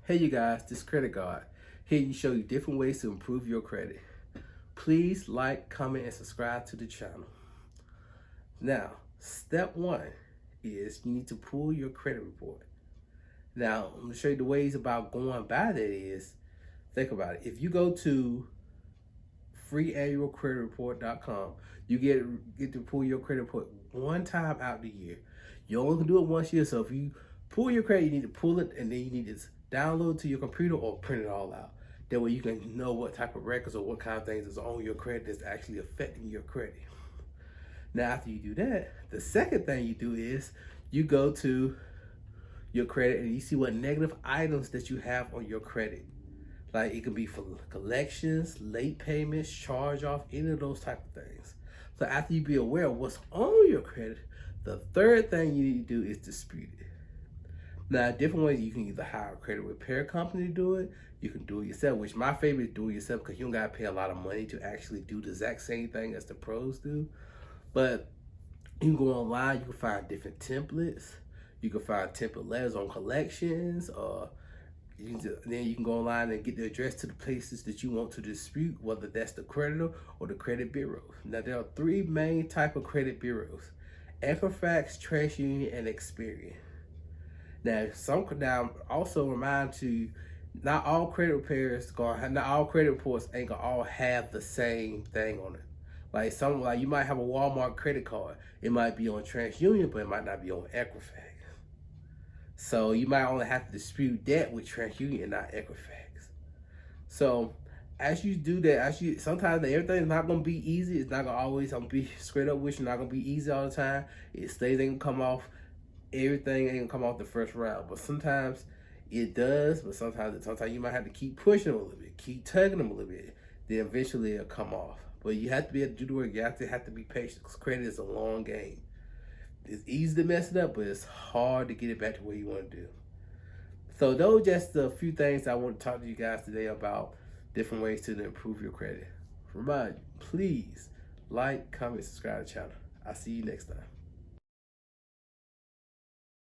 Hey you guys, this is Credit Guard. Here you show you different ways to improve your credit. Please like, comment, and subscribe to the channel. Now, step one is you need to pull your credit report. Now, I'm gonna show you the ways about going by that is, think about it. If you go to freeannualcreditreport.com, you get to pull your credit report one time out the year. You only can do it once a year, so if you pull your credit, you need to pull it and then you need to download to your computer or print it all out. That way you can know what type of records or what kind of things is on your credit that's actually affecting your credit. Now, after you do that, the second thing you do is you go to your credit and you see what negative items that you have on your credit. Like it can be for collections, late payments, charge off, any of those type of things. So after you be aware of what's on your credit, the third thing you need to do is dispute it. Now, different ways you can either hire a credit repair company to do it, you can do it yourself, which my favorite is do it yourself because you don't gotta pay a lot of money to actually do the exact same thing as the pros do. But you can go online, you can find different templates, you can find template letters on collections, or then you can go online and get the address to the places that you want to dispute, whether that's the creditor or the credit bureau. Now, there are three main type of credit bureaus: Equifax, TransUnion, and Experian. Now, also remind you, not all credit reports ain't gonna all have the same thing on it. Like you might have a Walmart credit card. It might be on TransUnion, but it might not be on Equifax. So you might only have to dispute that with TransUnion and not Equifax. So as you do that, sometimes everything is not gonna be easy. It's not gonna always be straight up with you. Not gonna be easy all the time. Things ain't gonna come off. Everything ain't gonna come off the first round, but sometimes it does. But sometimes you might have to keep pushing them a little bit, keep tugging them a little bit. Then eventually it'll come off. But you have to be able to do the work. You have to be patient because credit is a long game. It's easy to mess it up, but it's hard to get it back to where you want to do. So those are just a few things I want to talk to you guys today about different ways to improve your credit. Remind you, please like, comment, subscribe to the channel. I'll see you next time.